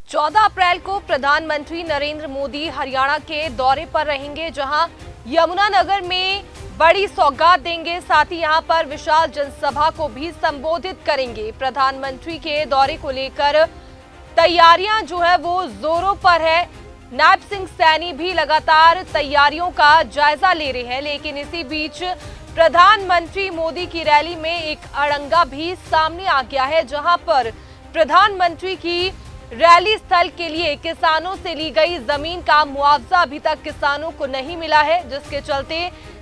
14 अप्रैल को प्रधानमंत्री नरेंद्र मोदी हरियाणा के दौरे पर रहेंगे, जहां यमुनानगर में बड़ी सौगात देंगे। साथ ही यहां पर विशाल जनसभा को भी संबोधित करेंगे। प्रधानमंत्री के दौरे को लेकर तैयारियां जो है वो जोरों पर है। नायब सिंह सैनी भी लगातार तैयारियों का जायजा ले रहे हैं, लेकिन इसी बीच प्रधानमंत्री मोदी की रैली में एक अड़ंगा भी सामने आ गया है, जहां पर प्रधानमंत्री की रैली स्थल के लिए किसानों से ली गई जमीन का मुआवजा अभी तक किसानों को नहीं मिला है, जिसके चलते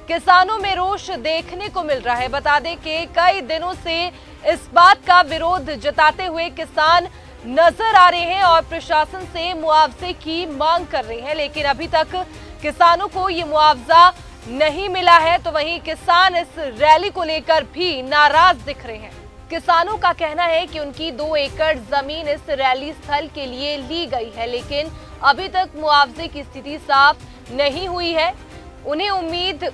किसानों में रोष देखने को मिल रहा है। बता दें कि कई दिनों से इस बात का विरोध जताते हुए किसान नजर आ रहे हैं और प्रशासन से मुआवजे की मांग कर रहे हैं, लेकिन अभी तक किसानों को ये मुआवजा नहीं मिला है। तो वहीं किसान इस रैली को लेकर भी नाराज दिख रहे हैं। किसानों का कहना है कि उनकी 2 एकड़ जमीन इस रैली स्थल के लिए ली गई है, लेकिन अभी तक मुआवजे की स्थिति साफ नहीं हुई है। उन्हें उम्मीद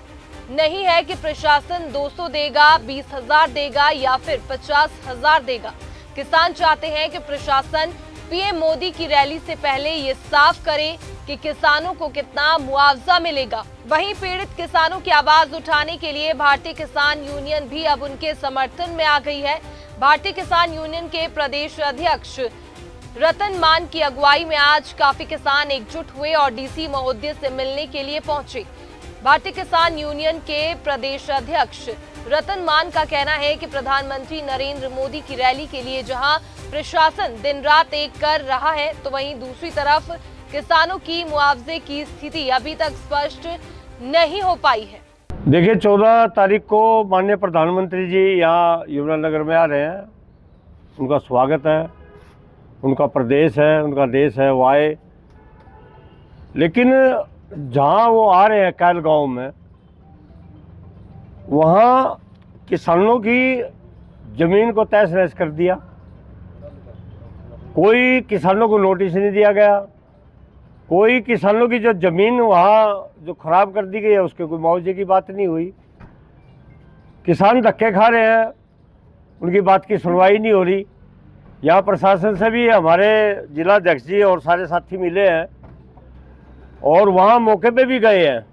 नहीं है कि प्रशासन 200 देगा, 20,000 देगा या फिर 50,000 देगा। किसान चाहते हैं कि प्रशासन पीएम मोदी की रैली से पहले ये साफ करे कि किसानों को कितना मुआवजा मिलेगा। वहीं पीड़ित किसानों की आवाज उठाने के लिए भारतीय किसान यूनियन भी अब उनके समर्थन में आ गई है। भारतीय किसान यूनियन के प्रदेश अध्यक्ष रतन मान की अगुवाई में आज काफी किसान एकजुट हुए और डीसी महोदय से मिलने के लिए पहुंचे। भारतीय किसान यूनियन के प्रदेश अध्यक्ष रतन मान का कहना है कि प्रधानमंत्री नरेंद्र मोदी की रैली के लिए जहां प्रशासन दिन रात एक कर रहा है, तो वहीं दूसरी तरफ किसानों की मुआवजे की स्थिति अभी तक स्पष्ट नहीं हो पाई है। देखिए, 14 तारीख को माननीय प्रधानमंत्री जी यहाँ यमुनानगर में आ रहे हैं। उनका स्वागत है, उनका प्रदेश है, उनका देश है, वो आए। लेकिन जहाँ वो आ रहे हैं कैल गांव में, वहाँ किसानों की ज़मीन को तहस नहस कर दिया। कोई किसानों को नोटिस नहीं दिया गया। कोई किसानों की जो ज़मीन वहाँ जो ख़राब कर दी गई है उसके कोई मुआवजे की बात नहीं हुई। किसान धक्के खा रहे हैं, उनकी बात की सुनवाई नहीं हो रही। यहाँ प्रशासन से भी हमारे जिला अध्यक्ष जी और सारे साथी मिले हैं और वहाँ मौके पे भी गए हैं।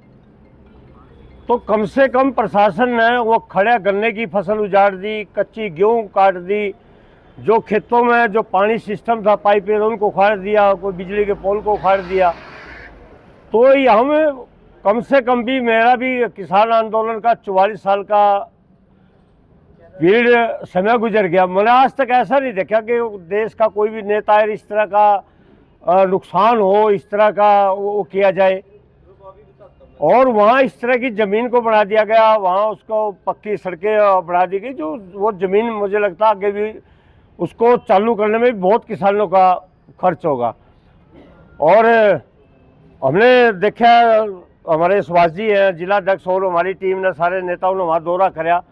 तो कम से कम प्रशासन ने वो खड़े गन्ने की फसल उजाड़ दी, कच्ची गेहूँ काट दी, जो खेतों में जो पानी सिस्टम था पाइप उनको उखाड़ दिया, कोई बिजली के पोल को उखाड़ दिया। तो हम कम से कम भी, मेरा भी किसान आंदोलन का 44 साल का पीरियड समय गुजर गया। मैंने आज तक ऐसा नहीं देखा कि देश का कोई भी नेता इस तरह का नुकसान हो, इस तरह का वो किया जाए। और वहाँ इस तरह की ज़मीन को बढ़ा दिया गया, वहाँ उसको पक्की सड़कें बढ़ा दी गई। जो वो ज़मीन मुझे लगता है आगे भी उसको चालू करने में भी बहुत किसानों का खर्च होगा। और हमने देखा, हमारे सुभाष जी हैं जिला अध्यक्ष और हमारी टीम ने, सारे नेताओं ने वहाँ दौरा कराया,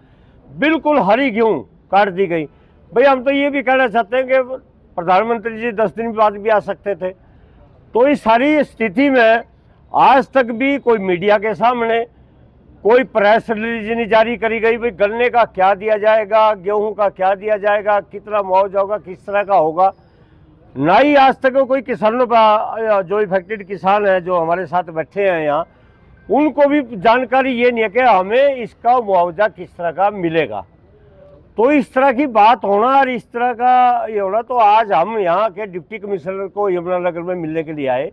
बिल्कुल हरी गेहूँ काट दी गई। भाई हम तो ये भी कहना चाहते हैं कि प्रधानमंत्री जी 10 दिन बाद भी आ सकते थे। तो इस सारी स्थिति में आज तक भी कोई मीडिया के सामने कोई प्रेस रिलीज नहीं जारी करी गई। भाई गन्ने का क्या दिया जाएगा, गेहूं का क्या दिया जाएगा, कितना मुआवजा होगा, किस तरह का होगा, ना ही आज तक कोई किसानों का जो इफेक्टेड किसान है जो हमारे साथ बैठे हैं यहाँ, उनको भी जानकारी ये नहीं है कि हमें इसका मुआवजा किस तरह का मिलेगा। तो इस तरह की बात होना और इस तरह का ये होना, तो आज हम यहाँ के डिप्टी कमिश्नर को यमुनानगर में मिलने के लिए आए,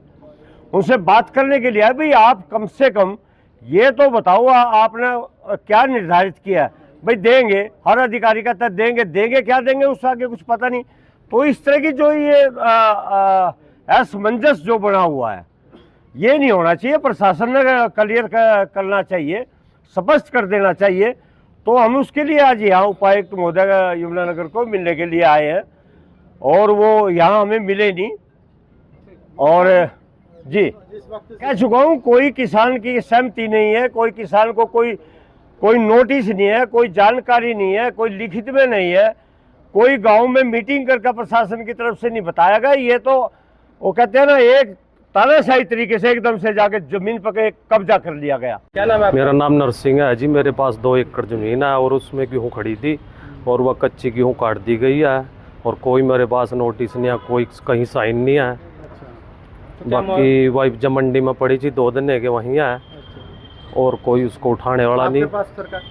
उनसे बात करने के लिए आए। भाई आप कम से कम ये तो बताओ आपने क्या निर्धारित किया है। भाई देंगे, हर अधिकारी का तक देंगे, देंगे क्या देंगे उससे आगे कुछ पता नहीं। तो इस तरह की जो ये असमंजस जो बना हुआ है, ये नहीं होना चाहिए। प्रशासन ने क्लियर करना चाहिए, स्पष्ट कर देना चाहिए। तो हम उसके लिए आज यहाँ उपायुक्त महोदय यमुनानगर को मिलने के लिए आए हैं और वो यहाँ हमें मिले नहीं। और जी कह चुका हूँ, कोई किसान की सहमति नहीं है, कोई किसान को कोई नोटिस नहीं है, कोई जानकारी नहीं है, कोई लिखित में नहीं है, कोई गांव में मीटिंग करके प्रशासन की तरफ से नहीं बताया गया। ये तो वो कहते हैं ना, एक तानाशाही तरीके से एकदम से जाके जमीन पर कब्जा कर लिया गया। क्या नाम है? मेरा नाम नरसिंह है जी। मेरे पास 2 एकड़ जमीन है और उसमें गेहूँ खड़ी थी और वह कच्ची गेहूँ काट दी गई है और कोई मेरे पास नोटिस नहीं है, कोई कहीं साइन नहीं है। अच्छा, तो क्या बाकी वाइफ जब मंडी में पड़ी थी 2 दिन है कि वहीं है, अच्छा, और कोई उसको उठाने वाला आपके नहीं, पास सरकार?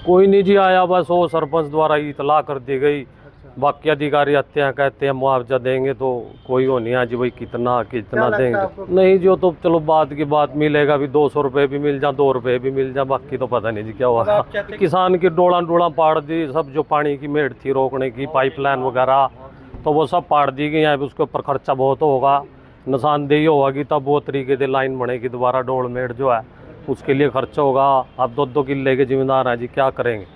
कोई नहीं जी आया। बस वो सरपंच द्वारा इतला कर दी गई। अच्छा, बाकी अधिकारी आते हैं, कहते हैं मुआवजा देंगे, तो कोई हो नहीं है जी भाई कितना क्या लगता है देंगे। आपको? नहीं जो तो चलो बात की बात, मिलेगा भी 200 रुपये भी मिल जा, 2 रुपये भी मिल जा, बाकी तो पता नहीं जी क्या अब हुआ। आप चाहते- किसान की डोला पाड़ दी सब, जो पानी की मेड़ थी रोकने की, पाइपलाइन वगैरह, तो वो सब पाड़ दी गई है। उसके ऊपर खर्चा बहुत होगा, निशानदेही होगी, तब वो तरीके से लाइन बनेगी दोबारा। डोल मेड़ जो है उसके लिए खर्चा होगा। अब 2-2 किले के जिम्मेदार हैं जी, क्या करेंगे।